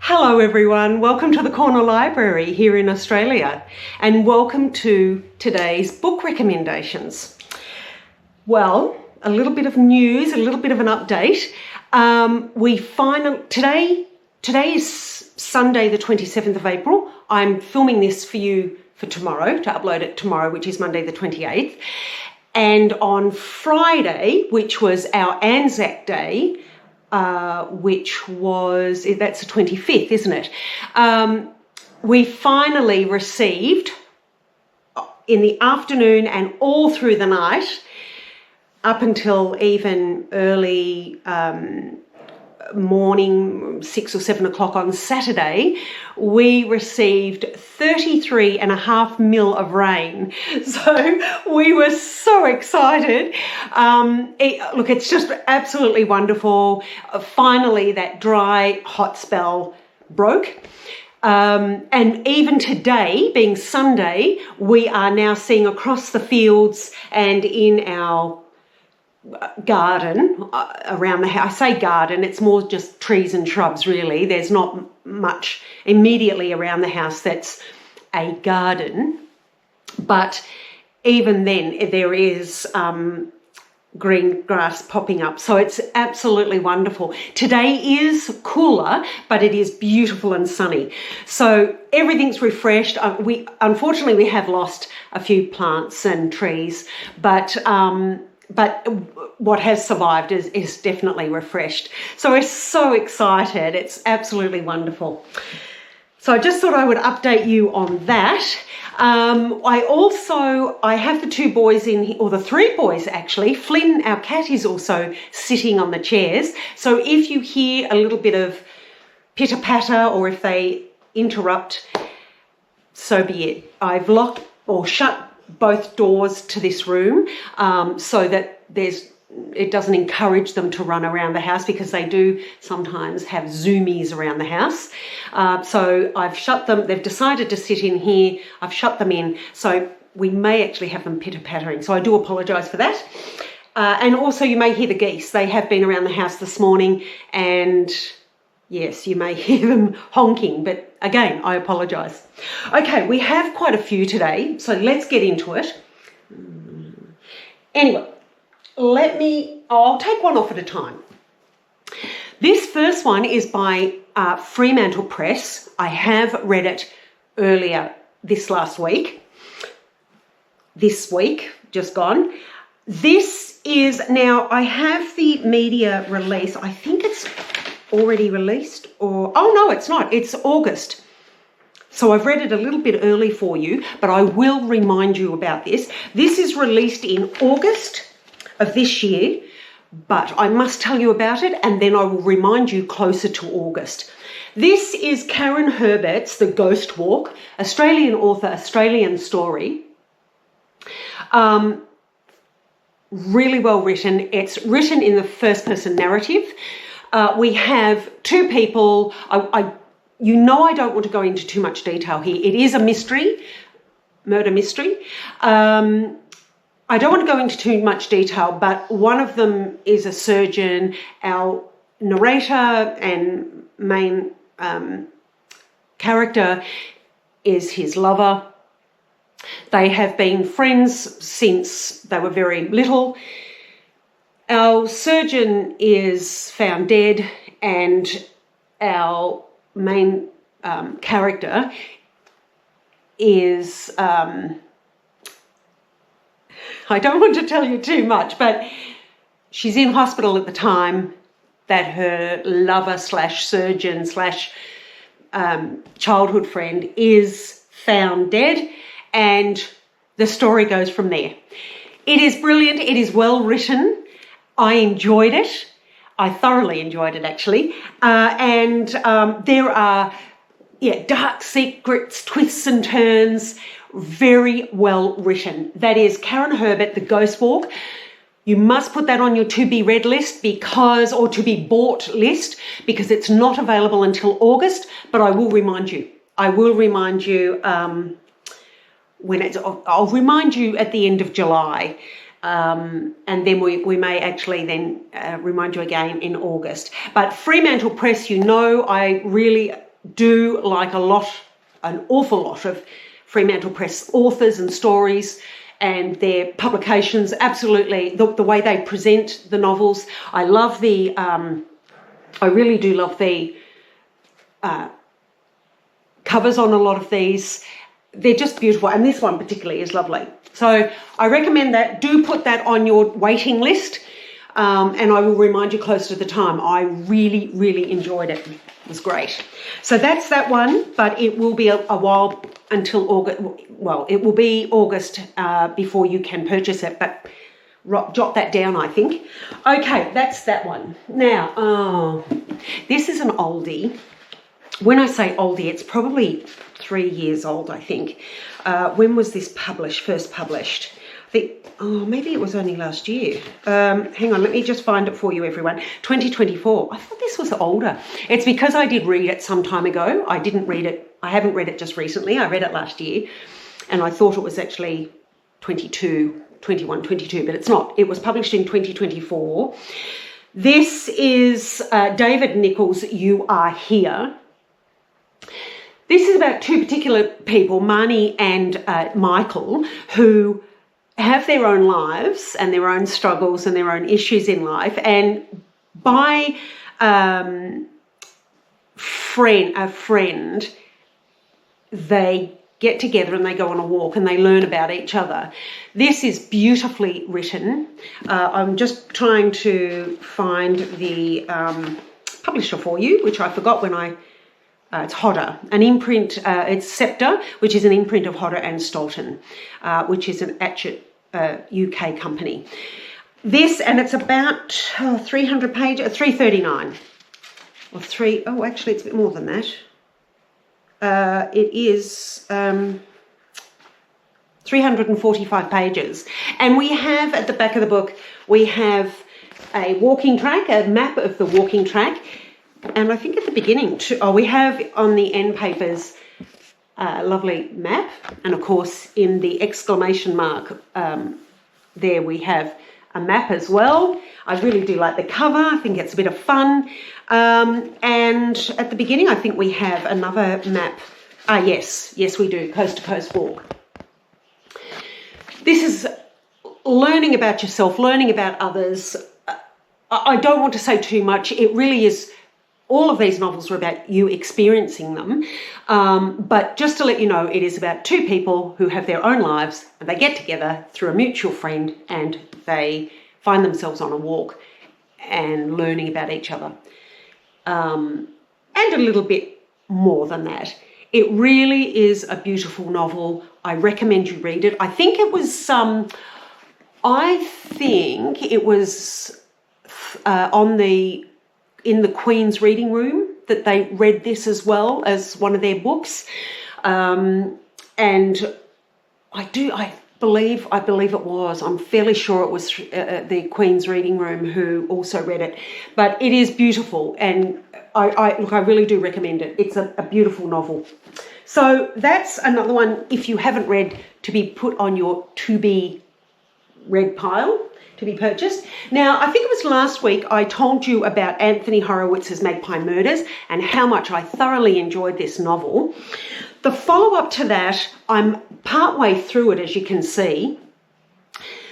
Hello everyone, welcome to the Corner Library here in Australia and welcome to today's book recommendations. Well, a little bit of news, a little bit of an update. Today is Sunday the 27th of April. I'm filming this for you for tomorrow, to upload it tomorrow, which is Monday the 28th. And on Friday, which was our Anzac Day, that's the 25th, isn't it? We finally received, in the afternoon and all through the night, up until even early morning, 6 or 7 o'clock on Saturday, we received 33.5 mil of rain. So we were so excited. It's just absolutely wonderful. Finally, that dry, hot spell broke. And even today, being Sunday, we are now seeing across the fields and in our garden around the house. I say garden, it's more just trees and shrubs really. There's not much immediately around the house that's a garden, but even then there is green grass popping up, so it's absolutely wonderful. Today is cooler, but it is beautiful and sunny, so everything's refreshed. Unfortunately we have lost a few plants and trees, but what has survived is definitely refreshed. So we're so excited. It's absolutely wonderful. So I just thought I would update you on that. I have the two boys or the three boys actually. Flynn, our cat, is also sitting on the chairs. So if you hear a little bit of pitter-patter or if they interrupt, so be it. I've locked or shut both doors to this room so that it doesn't encourage them to run around the house, because they do sometimes have zoomies around the house. So I've shut them. They've decided to sit in here. I've shut them in. So we may actually have them pitter-pattering. So I do apologise for that. And also you may hear the geese. They have been around the house this morning, and yes, you may hear them honking, but again, I apologise. Okay, we have quite a few today, so let's get into it. Anyway, I'll take one off at a time. This first one is by Fremantle Press. I have read it earlier this week, just gone. This is now, I have the media release. I think it's already released, oh no, it's not. It's August. So I've read it a little bit early for you, but I will remind you about this. This is released in August of this year, but I must tell you about it and then I will remind you closer to August. This is Karen Herbert's The Ghost Walk, Australian author, Australian story. Really well written. It's written in the first person narrative. We have two people. I don't want to go into too much detail here. It is a murder mystery. I don't want to go into too much detail, but one of them is a surgeon. Our narrator and main character is his lover. They have been friends since they were very little. Our surgeon is found dead, and our main character is... I don't want to tell you too much, but she's in hospital at the time that her lover / surgeon / childhood friend is found dead, and the story goes from there. It is brilliant. It is well written. I enjoyed it. I thoroughly enjoyed it, actually. And there are dark secrets, twists and turns. Very well written. That is Karen Herbert, The Ghost Walk. You must put that on your to be read list or to be bought list, because it's not available until August, but I will remind you. I'll remind you at the end of July. And then we may actually then remind you again in August. But Fremantle Press, I really do like an awful lot of Fremantle Press authors and stories and their publications. Absolutely, the way they present the novels. I love I really do love the covers on a lot of these. They're just beautiful, and this one particularly is lovely. So I recommend that. Do put that on your waiting list, and I will remind you close to the time. I really, really enjoyed it. It was great. So that's that one, but it will be a while until August. Well, it will be August before you can purchase it, but jot that down, I think. Okay, that's that one. Now, this is an oldie. When I say oldie, it's probably 3 years old, I think. When was this first published? I think, maybe it was only last year. Hang on, let me just find it for you, everyone. 2024. I thought this was older. It's because I did read it some time ago. I didn't read it. I haven't read it just recently. I read it last year, and I thought it was actually 21, 22, but it's not. It was published in 2024. This is David Nichols' You Are Here. This is about two particular people, Marnie and Michael, who have their own lives and their own struggles and their own issues in life. And by a friend, they get together and they go on a walk and they learn about each other. This is beautifully written. I'm just trying to find the publisher for you, which I forgot when it's Hodder, an imprint. It's Sceptre, which is an imprint of Hodder and Stoughton, which is an Atchett UK company. This, and it's about 300 pages, 339. Or actually it's a bit more than that. It is 345 pages. And we have, at the back of the book, we have a walking track, a map of the walking track. And I think at the beginning, we have on the end papers a lovely map. And of course, in the exclamation mark, there we have a map as well. I really do like the cover. I think it's a bit of fun. And at the beginning, I think we have another map. Yes, we do. Coast to Coast Walk. This is learning about yourself, learning about others. I don't want to say too much. It really is. All of these novels are about you experiencing them. But just to let you know, it is about two people who have their own lives and they get together through a mutual friend and they find themselves on a walk and learning about each other. And a little bit more than that. It really is a beautiful novel. I recommend you read it. I think it was in the Queen's reading room that they read this as well as one of their books. And I believe it was. I'm fairly sure it was the Queen's reading room who also read it. But it is beautiful, and I really do recommend it. It's a beautiful novel. So that's another one, if you haven't read, to be put on your to-be read pile, to be purchased. Now, I think it was last week I told you about Anthony Horowitz's Magpie Murders and how much I thoroughly enjoyed this novel. The follow-up to that, I'm partway through it, as you can see.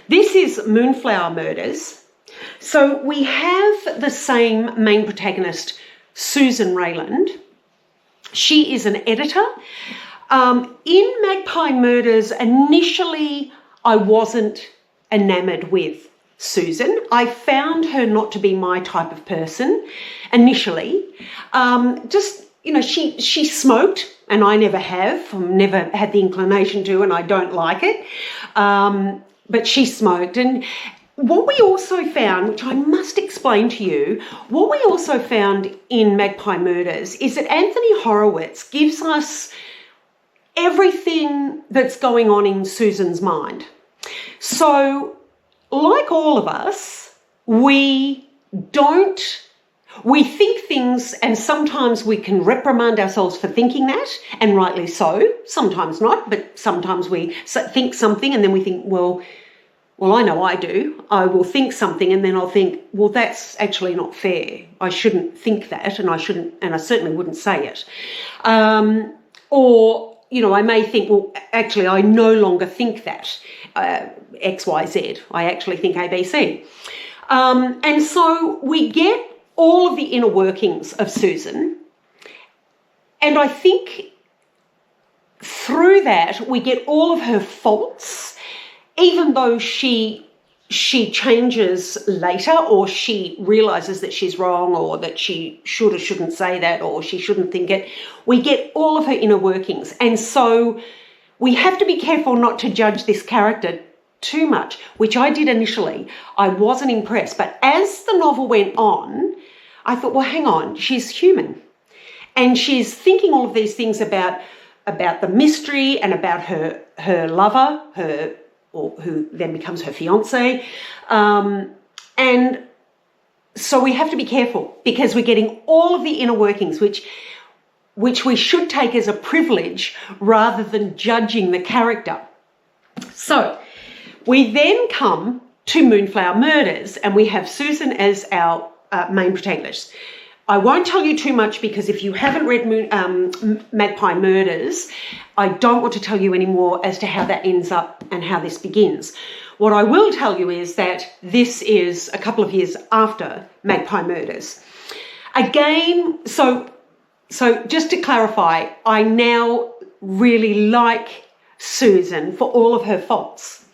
This is Moonflower Murders. So we have the same main protagonist, Susan Rayland. She is an editor. In Magpie Murders, initially I wasn't enamoured with Susan. I found her not to be my type of person initially. She smoked, and I never have. I've never had the inclination to, and I don't like it. But she smoked. And what we also found, which I must explain to you, what we also found in Magpie Murders is that Anthony Horowitz gives us everything that's going on in Susan's mind. So, like all of us, we think things, and sometimes we can reprimand ourselves for thinking that, and rightly so. Sometimes not, but sometimes we think something and then we think, well, Well, I know I do. I will think something and then I'll think, well, that's actually not fair. I shouldn't think that, and I certainly wouldn't say it. Or, I may think, well, actually, I no longer think that X, Y, Z. I actually think A, B, C. And so we get all of the inner workings of Susan. And I think through that, we get all of her faults, even though she changes later, or she realises that she's wrong, or that she should or shouldn't say that, or she shouldn't think it. We get all of her inner workings. And so we have to be careful not to judge this character too much, which I did initially. I wasn't impressed. But as the novel went on, I thought, well, hang on, she's human. And she's thinking all of these things about the mystery and about her lover, or who then becomes her fiance. And so we have to be careful, because we're getting all of the inner workings, which we should take as a privilege rather than judging the character. So we then come to Moonflower Murders, and we have Susan as our main protagonist. I won't tell you too much, because if you haven't read Magpie Murders, I don't want to tell you any more as to how that ends up and how this begins. What I will tell you is that this is a couple of years after Magpie Murders. Again, so just to clarify, I now really like Susan for all of her faults,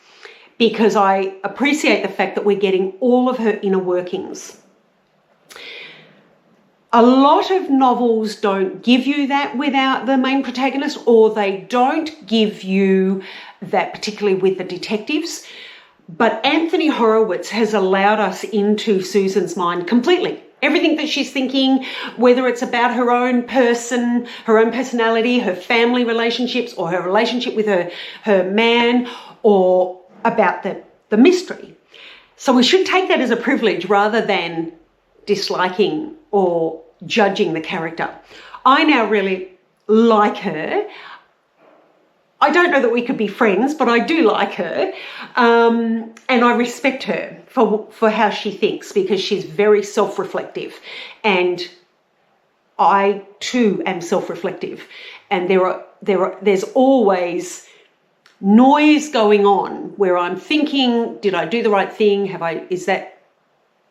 because I appreciate the fact that we're getting all of her inner workings. A lot of novels don't give you that without the main protagonist, or they don't give you that particularly with the detectives. But Anthony Horowitz has allowed us into Susan's mind completely. Everything that she's thinking, whether it's about her own person, her own personality, her family relationships, or her relationship with her man, or about the mystery. So we should take that as a privilege rather than disliking or judging the character. I now really like her. I don't know that we could be friends, but I do like her. And I respect her for how she thinks, because she's very self-reflective. And I too am self-reflective. And there's always noise going on where I'm thinking, did I do the right thing? Is that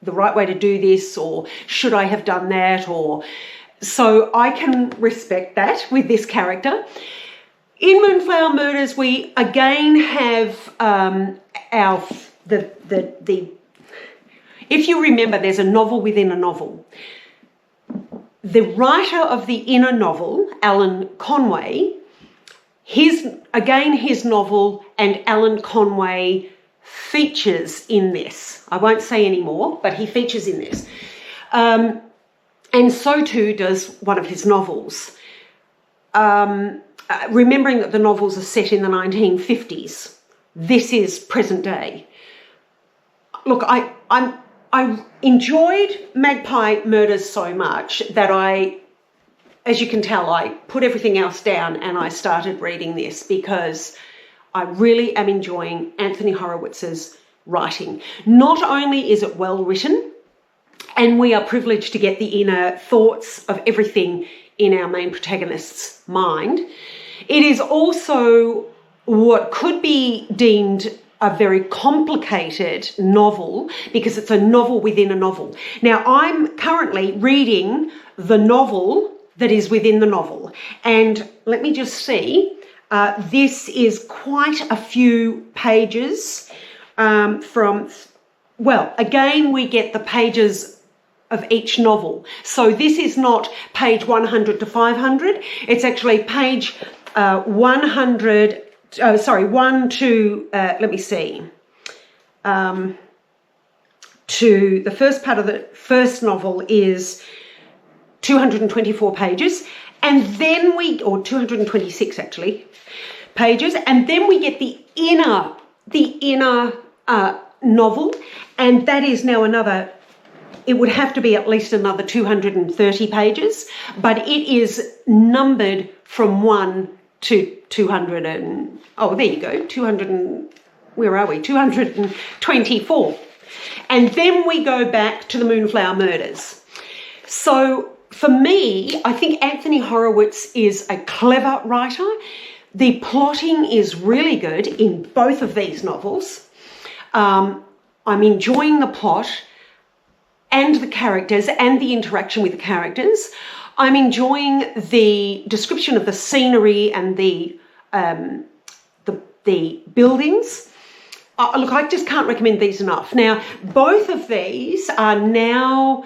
the right way to do this, or should I have done that? So I can respect that with this character. In Moonflower Murders, we again have if you remember, there's a novel within a novel. The writer of the inner novel, Alan Conway, his novel and Alan Conway features in this. I won't say any more, but he features in this. And so too does one of his novels. Remembering that the novels are set in the 1950s, this is present day. Look, I enjoyed Magpie Murders so much that as you can tell, I put everything else down and I started reading this, because I really am enjoying Anthony Horowitz's writing. Not only is it well written, and we are privileged to get the inner thoughts of everything in our main protagonist's mind, it is also what could be deemed a very complicated novel, because it's a novel within a novel. Now, I'm currently reading the novel that is within the novel. And let me just see. This is quite a few pages again, we get the pages of each novel. So this is not page 100 to 500. It's actually page 100, 1 to, let me see, to the first part of the first novel is 224 pages. And then or 226 actually, pages. And then we get the inner novel. And that is now it would have to be at least another 230 pages. But it is numbered from 1 to 200 there you go, 200 where are we? 224. And then we go back to the Moonflower Murders. So for me, I think Anthony Horowitz is a clever writer. The plotting is really good in both of these novels. I'm enjoying the plot and the characters and the interaction with the characters. I'm enjoying the description of the scenery and the buildings. Look, I just can't recommend these enough. Now, both of these are now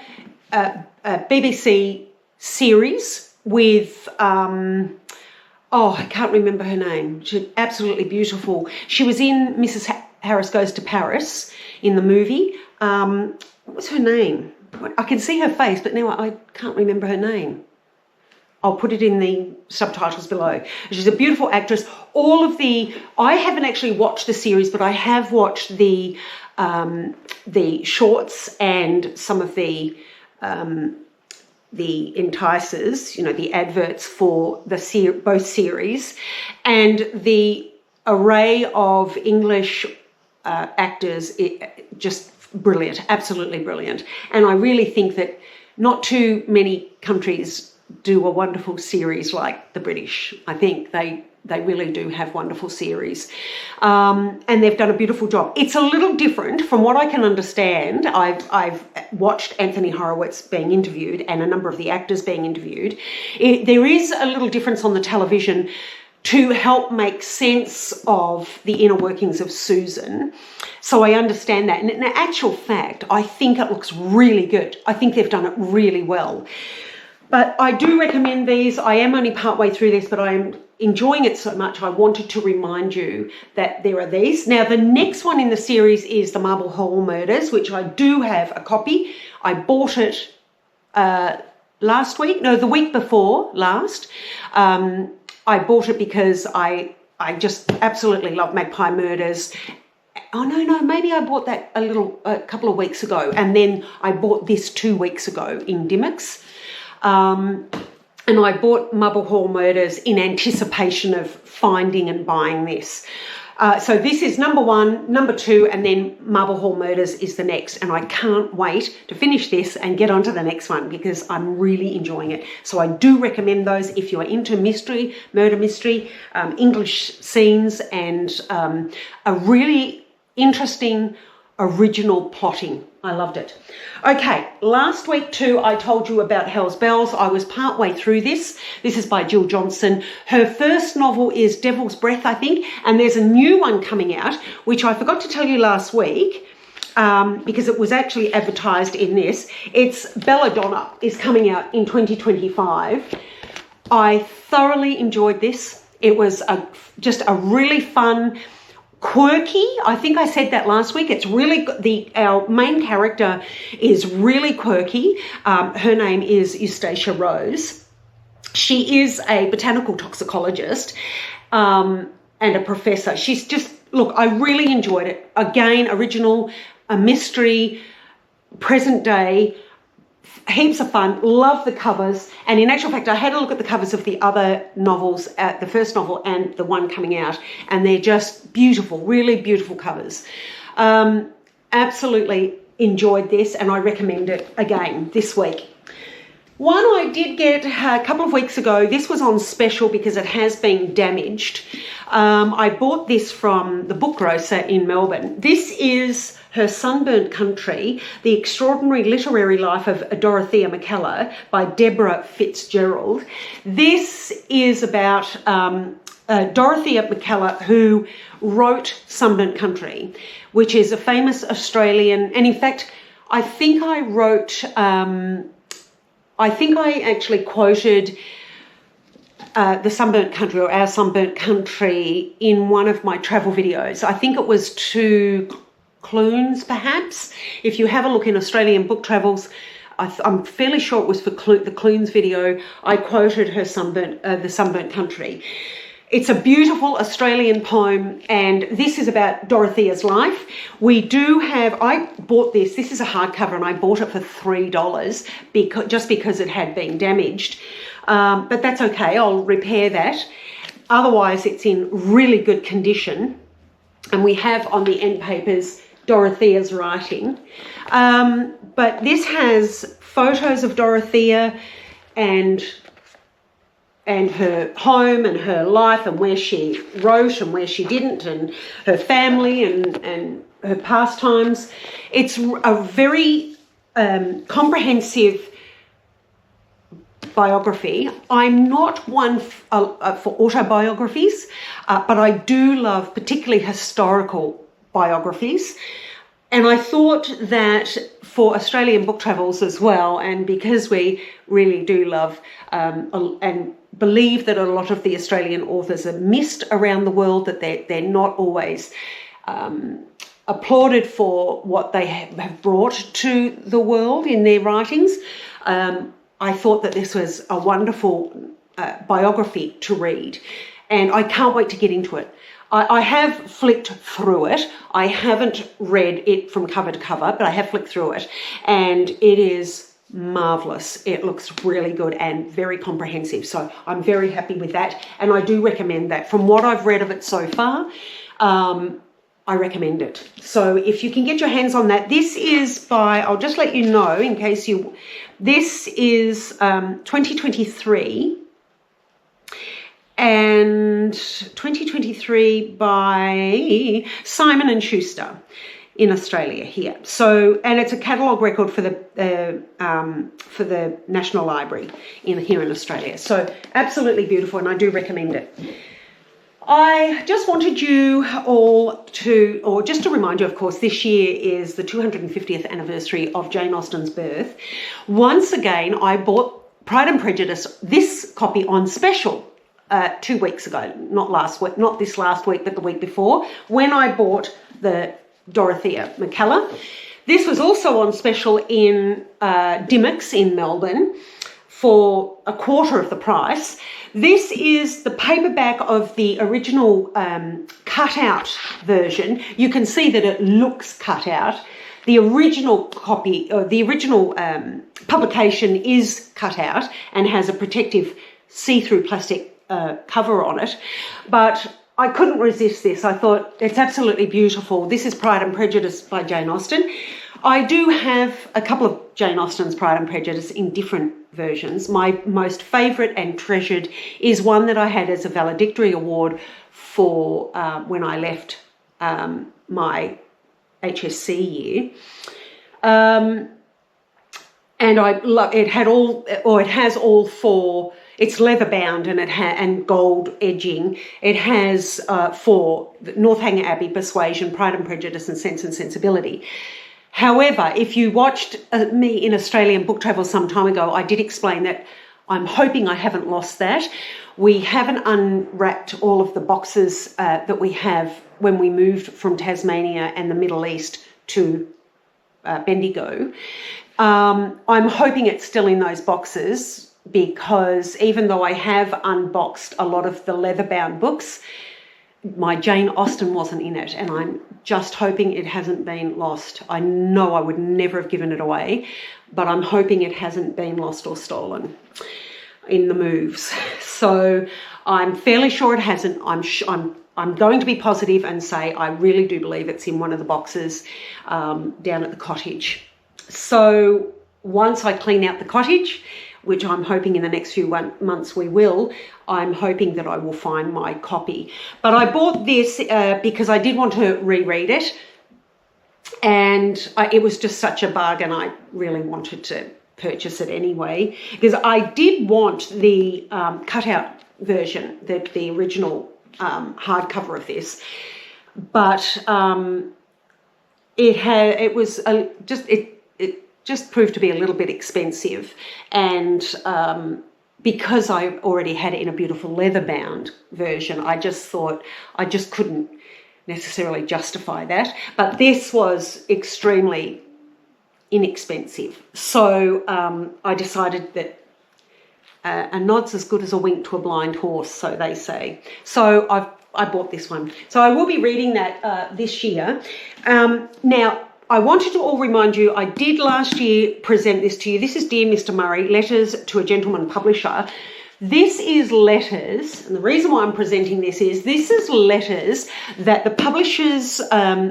a BBC series with, I can't remember her name. She's absolutely beautiful. She was in Mrs. Harris Goes to Paris in the movie. What was her name? I can see her face, but now I can't remember her name. I'll put it in the subtitles below. She's a beautiful actress. I haven't actually watched the series, but I have watched the shorts and some of the enticers, the adverts for both series, and the array of English actors, just brilliant, absolutely brilliant. And I really think that not too many countries do a wonderful series like the British. I think they really do have wonderful series. And they've done a beautiful job. It's a little different from what I can understand. I've watched Anthony Horowitz being interviewed and a number of the actors being interviewed. There is a little difference on the television to help make sense of the inner workings of Susan. So I understand that. And in actual fact, I think it looks really good. I think they've done it really well. But I do recommend these. I am only partway through this, but I am enjoying it so much. I wanted to remind you that there are these. Now, the next one in the series is the Marble Hall Murders, which I do have a copy. I bought it the week before last. I bought it because I just absolutely love Magpie Murders. Oh, no, maybe I bought that a couple of weeks ago. And then I bought this 2 weeks ago in Dymocks. And I bought Marble Hall Murders in anticipation of finding and buying this. So this is number 1, number 2, and then Marble Hall Murders is the next. And I can't wait to finish this and get on to the next one because I'm really enjoying it. So I do recommend those if you are into mystery, murder mystery, English scenes, and a really interesting original plotting. I loved it. Okay, last week too, I told you about Hell's Bells. I was partway through this. This is by Jill Johnson. Her first novel is Devil's Breath, I think, and there's a new one coming out, which I forgot to tell you last week because it was actually advertised in this. It's Belladonna is coming out in 2025. I thoroughly enjoyed this. It was just a really fun, quirky. I think I said that last week. It's really our main character is really quirky. Her name is Eustacia Rose. She is a botanical toxicologist and a professor. She's just, look, I really enjoyed it. Again, original, a mystery, present day, heaps of fun, love the covers. And in actual fact, I had a look at the covers of the other novels, the first novel and the one coming out, and they're just beautiful, really beautiful covers. Absolutely enjoyed this, and I recommend it again this week. One I did get a couple of weeks ago. This was on special because it has been damaged. I bought this from the book grocer in Melbourne. This is Her Sunburnt Country, The Extraordinary Literary Life of Dorothea Mackellar by Deborah Fitzgerald. This is about Dorothea Mackellar, who wrote Sunburnt Country, which is a famous Australian, and in fact, I think I actually quoted the Sunburnt Country, or Our Sunburnt Country, in one of my travel videos. I think it was to Clunes, perhaps. If you have a look in Australian book travels, I'm fairly sure it was for the Clunes video. I quoted her the Sunburnt Country. It's a beautiful Australian poem, and this is about Dorothea's life. I bought this. This is a hardcover, and I bought it for $3 just because it had been damaged. But that's okay. I'll repair that. Otherwise, it's in really good condition. and we have on the end papers Dorothea's writing. But this has photos of Dorothea and her home and her life and where she wrote and where she didn't, and her family and her pastimes. It's a very comprehensive biography. I'm not one for autobiographies, but I do love particularly historical biographies. And I thought that for Australian book travels as well, and because we really do love and believe that a lot of the Australian authors are missed around the world, that they're not always applauded for what they have brought to the world in their writings, I thought that this was a wonderful biography to read, and I can't wait to get into it. I have flicked through it. I haven't read it from cover to cover, but I have flicked through it, and it is marvellous. It looks really good and very comprehensive, so I'm very happy with that, and I do recommend that. From what I've read of it so far, I recommend it. So if you can get your hands on that, this is by, I'll just let you know in case you, this is 2023, and 2023 by Simon & Schuster in Australia here. So, and it's a catalogue record for the National Library here in Australia. So absolutely beautiful, and I do recommend it. I just wanted you all to, or just to remind you, of course, this year is the 250th anniversary of Jane Austen's birth. Once again, I bought Pride and Prejudice, this copy on special 2 weeks ago, not this last week, but the week before, when I bought the Dorothea Mackellar. This was also on special in Dimmock's in Melbourne for a quarter of the price. This is the paperback of the original cut-out version. You can see that it looks cut out. The original copy, or the original publication is cut out and has a protective see-through plastic cover on it. But I couldn't resist this. I thought it's absolutely beautiful. This is Pride and Prejudice by Jane Austen. I do have a couple of Jane Austen's Pride and Prejudice in different versions. My most favourite and treasured is one that I had as a valedictory award for when I left my HSC year. And I love it. It has all four. It's leather bound and and gold edging. It has for Northanger Abbey, Persuasion, Pride and Prejudice, and Sense and Sensibility. However, if you watched me in Australian Book Travel some time ago, I did explain that I'm hoping I haven't lost that. We haven't unwrapped all of the boxes that we have when we moved from Tasmania and the Middle East to Bendigo. I'm hoping it's still in those boxes, because even though I have unboxed a lot of the leather-bound books, my Jane Austen wasn't in it, and I'm just hoping it hasn't been lost. I know I would never have given it away, but I'm hoping it hasn't been lost or stolen in the moves. So I'm fairly sure it hasn't. I'm going to be positive and say I really do believe it's in one of the boxes down at the cottage. So once I clean out the cottage, which I'm hoping in the next few months we will, I'm hoping that I will find my copy. But I bought this because I did want to reread it, and it was just such a bargain. I really wanted to purchase it anyway, because I did want the cutout version, the original hardcover of this, but it just proved to be a little bit expensive, and because I already had it in a beautiful leather-bound version, I just thought I just couldn't necessarily justify that. But this was extremely inexpensive, so I decided that a nod's as good as a wink to a blind horse, so they say. So I bought this one. So I will be reading that this year. Now, I wanted to all remind you, I did last year present this to you. This is Dear Mr. Murray, Letters to a Gentleman Publisher, This is letters, and the reason why I'm presenting this is letters that the publishers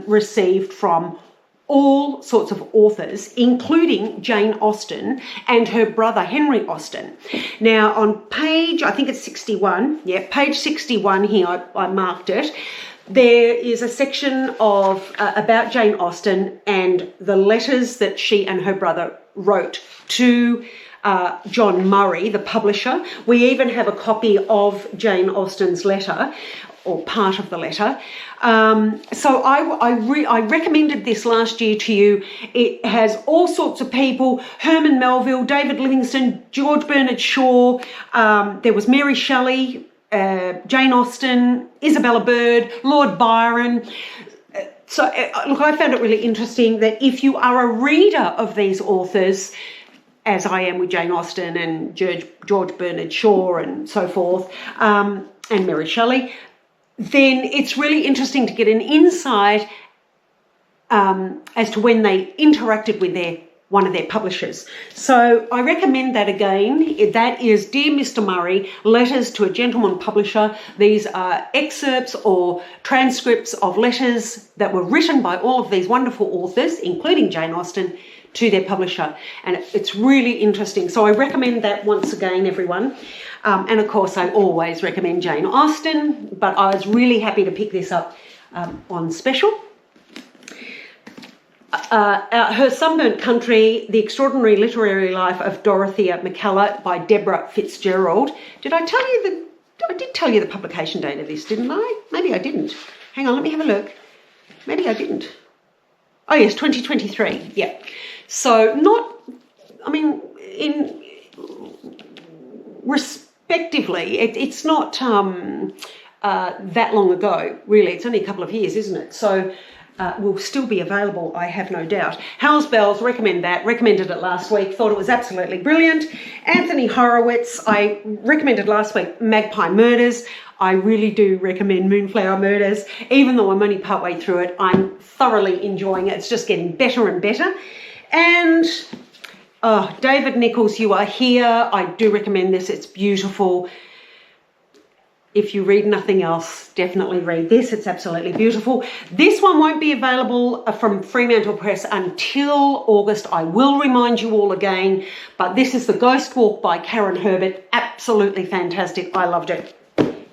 received from all sorts of authors, including Jane Austen and her brother Henry Austen. Now on page, I think it's 61, page 61 here, I marked it. There is a section of about Jane Austen and the letters that she and her brother wrote to John Murray, the publisher. We even have a copy of Jane Austen's letter, or part of the letter. So I recommended this last year to you. It has all sorts of people: Herman Melville, David Livingstone, George Bernard Shaw. There was Mary Shelley, Jane Austen, Isabella Bird, Lord Byron. So look, I found it really interesting that if you are a reader of these authors, as I am with Jane Austen and George Bernard Shaw and so forth, and Mary Shelley, then it's really interesting to get an insight as to when they interacted with one of their publishers. So I recommend that again. That is Dear Mr. Murray, Letters to a Gentleman Publisher. These are excerpts or transcripts of letters that were written by all of these wonderful authors, including Jane Austen, to their publisher. And it's really interesting. So I recommend that once again, everyone. And of course, I always recommend Jane Austen, but I was really happy to pick this up on special. Her Sunburnt Country, The Extraordinary Literary Life of Dorothea McKellar by Deborah Fitzgerald. Did I tell you I did tell you the publication date of this, didn't I? Maybe I didn't. Hang on, let me have a look. Maybe I didn't. Oh yes, 2023, yeah. So respectively, it's not that long ago, really. It's only a couple of years, isn't it? So will still be available, I have no doubt. Howl's Bells, recommended it last week, thought it was absolutely brilliant. Anthony Horowitz, I recommended last week Magpie Murders. I really do recommend Moonflower Murders. Even though I'm only partway through it, I'm thoroughly enjoying it. It's just getting better and better. And David Nichols, You Are Here. I do recommend this. It's beautiful. If you read nothing else, definitely read this. It's absolutely beautiful. This one won't be available from Fremantle Press until August. I will remind you all again. But this is The Ghost Walk by Karen Herbert. Absolutely fantastic. I loved it.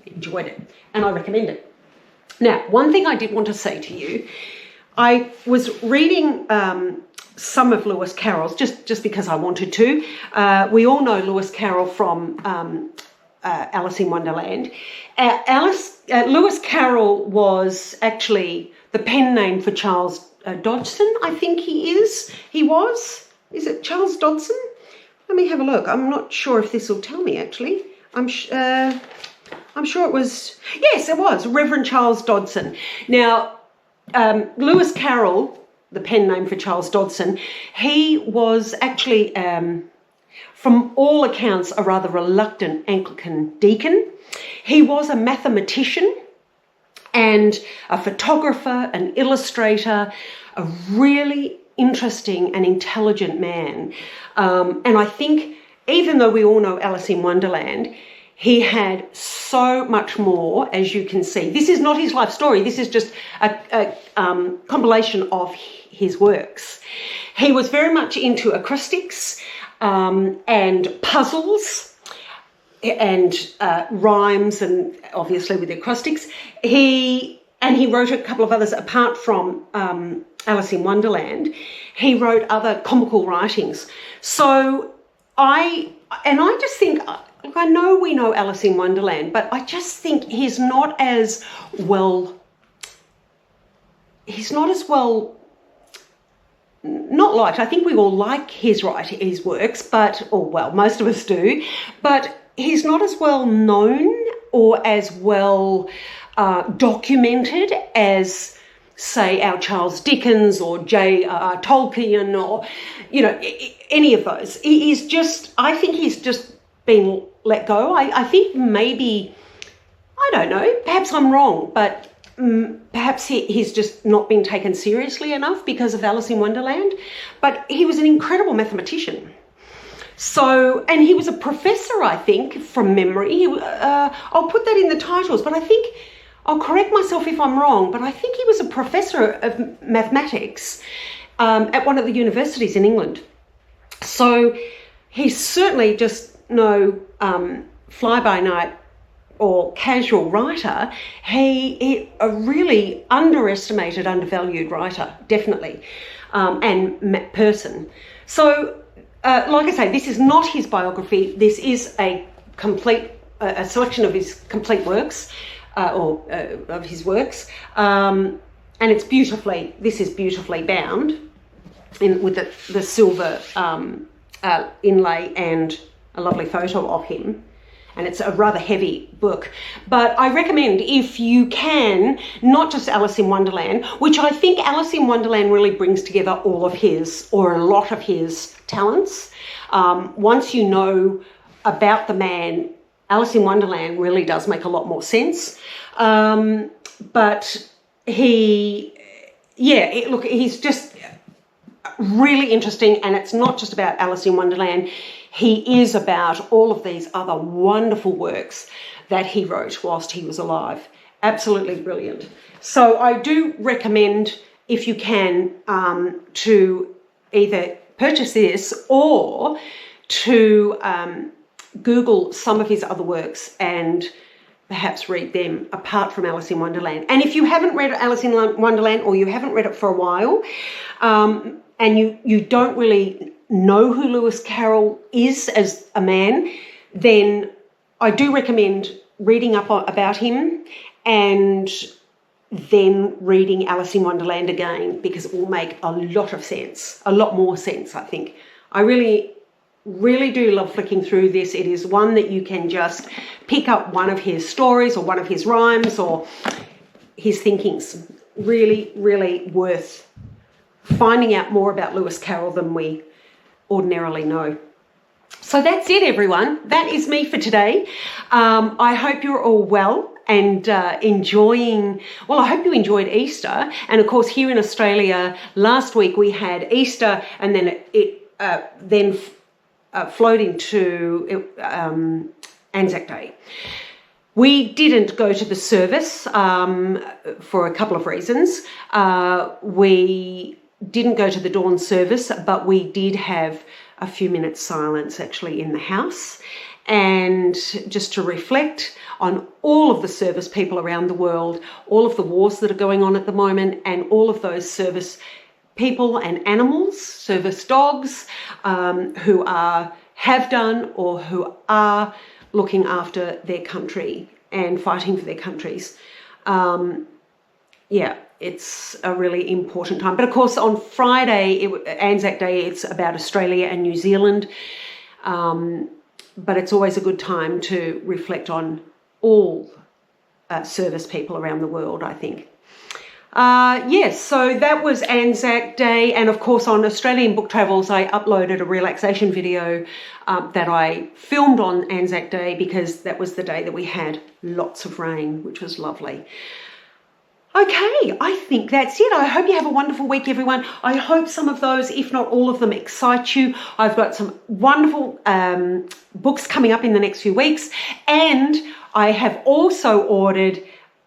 Enjoyed it. And I recommend it. Now, one thing I did want to say to you, I was reading some of Lewis Carroll's, just because I wanted to. We all know Lewis Carroll from Alice in Wonderland. Lewis Carroll was actually the pen name for Charles Dodgson, I think he was. Is it Charles Dodgson? Let me have a look. I'm not sure if this will tell me, actually. I'm sure it was. Yes, it was Reverend Charles Dodgson. Now, Lewis Carroll, the pen name for Charles Dodgson, he was actually, from all accounts, a rather reluctant Anglican deacon. He was a mathematician and a photographer, an illustrator, a really interesting and intelligent man. And I think, even though we all know Alice in Wonderland, he had so much more, as you can see. This is not his life story. This is just a compilation of his works. He was very much into acoustics and puzzles and rhymes, and obviously with the acoustics. He wrote a couple of others apart from Alice in Wonderland. He wrote other comical writings. So I just think, look, I know we know Alice in Wonderland, but I just think he's not as well not liked. I think we all like his works, but, or well, most of us do, but he's not as well known or as well documented as, say, our Charles Dickens or J.R.R. Tolkien or, any of those. I think he's just been let go. I think maybe, I don't know, perhaps I'm wrong, but perhaps he's just not been taken seriously enough because of Alice in Wonderland. But he was an incredible mathematician. So, and he was a professor, I think, from memory. I'll put that in the titles, but I think, I'll correct myself if I'm wrong, but I think he was a professor of mathematics at one of the universities in England. So he's certainly just no fly-by-night or casual writer. He a really underestimated, undervalued writer, definitely, and person. So, like I say, this is not his biography. This is a selection of his complete works, of his works, and it's beautifully. This is beautifully bound with the silver inlay and a lovely photo of him. And it's a rather heavy book. But I recommend, if you can, not just Alice in Wonderland, which I think Alice in Wonderland really brings together all of his, or a lot of his, talents. Once you know about the man, Alice in Wonderland really does make a lot more sense. But he's just really interesting, and it's not just about Alice in Wonderland. He is about all of these other wonderful works that he wrote whilst he was alive. Absolutely brilliant. So I do recommend, if you can, to either purchase this or to Google some of his other works and perhaps read them apart from Alice in Wonderland. And if you haven't read Alice in Wonderland, or you haven't read it for a while, and you don't really know who Lewis Carroll is as a man, then I do recommend reading up about him and then reading Alice in Wonderland again, because it will make a lot of sense, a lot more sense, I think. I really, really do love flicking through this. It is one that you can just pick up one of his stories or one of his rhymes or his thinkings. Really, really worth finding out more about Lewis Carroll than we ordinarily know. So that's it, everyone. That is me for today. I hope you're all well and enjoying, well, I hope you enjoyed Easter. And of course, here in Australia, last week we had Easter, and then it flowed into Anzac Day. We didn't go to the service for a couple of reasons. We didn't go to the dawn service, but we did have a few minutes silence actually in the house, and just to reflect on all of the service people around the world, all of the wars that are going on at the moment, and all of those service people and animals, service dogs, who have done or who are looking after their country and fighting for their countries. It's a really important time. But of course, on Friday, Anzac Day, it's about Australia and New Zealand. But it's always a good time to reflect on all service people around the world, I think. Yes, so that was Anzac Day. And of course, on Australian Book Travels, I uploaded a relaxation video that I filmed on Anzac Day, because that was the day that we had lots of rain, which was lovely. Okay, I think that's it. I hope you have a wonderful week, everyone. I hope some of those, if not all of them, excite you. I've got some wonderful books coming up in the next few weeks, and I have also ordered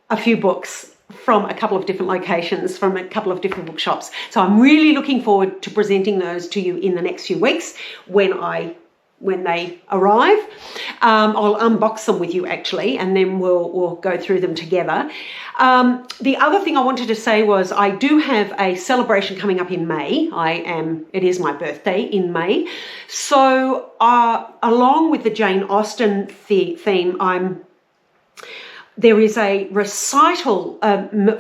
a few books from a couple of different locations, from a couple of different bookshops. So I'm really looking forward to presenting those to you in the next few weeks when they arrive. I'll unbox them with you actually, and then we'll go through them together. The other thing I wanted to say was I do have a celebration coming up in May. It is my birthday in May. So along with the Jane Austen theme, there is a recital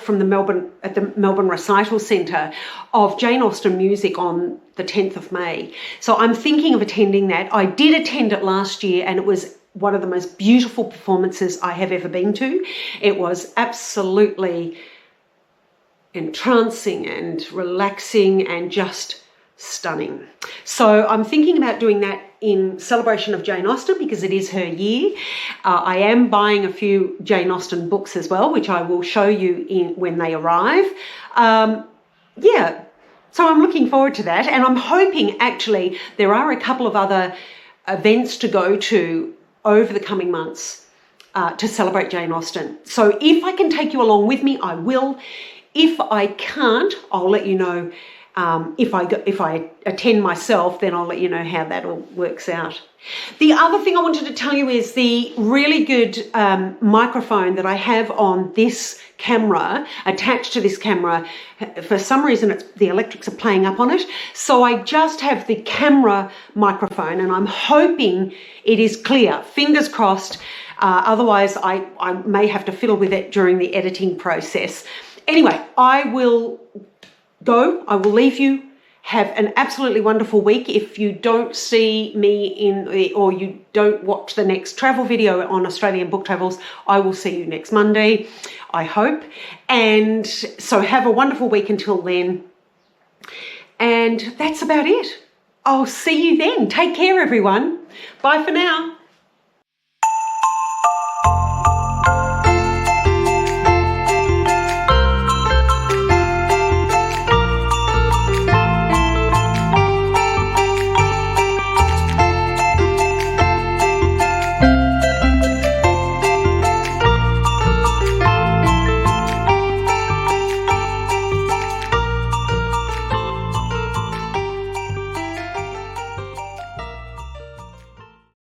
from the Melbourne Recital Centre of Jane Austen music on the 10th of May. So I'm thinking of attending that. I did attend it last year, and it was one of the most beautiful performances I have ever been to. It was absolutely entrancing and relaxing and just stunning. So I'm thinking about doing that in celebration of Jane Austen, because it is her year. I am buying a few Jane Austen books as well, which I will show you when they arrive. So I'm looking forward to that, and I'm hoping actually there are a couple of other events to go to over the coming months to celebrate Jane Austen. So if I can take you along with me, I will. If I can't, I'll let you know. If I attend myself, then I'll let you know how that all works out. The other thing I wanted to tell you is the really good microphone that I have on this camera, attached to this camera. For some reason, the electrics are playing up on it. So I just have the camera microphone, and I'm hoping it is clear. Fingers crossed. Otherwise, I may have to fiddle with it during the editing process. Anyway, I will go. I will leave you. Have an absolutely wonderful week. If you don't see me or you don't watch the next travel video on Australian Book Travels, I will see you next Monday, I hope. And so have a wonderful week until then. And that's about it. I'll see you then. Take care, everyone. Bye for now.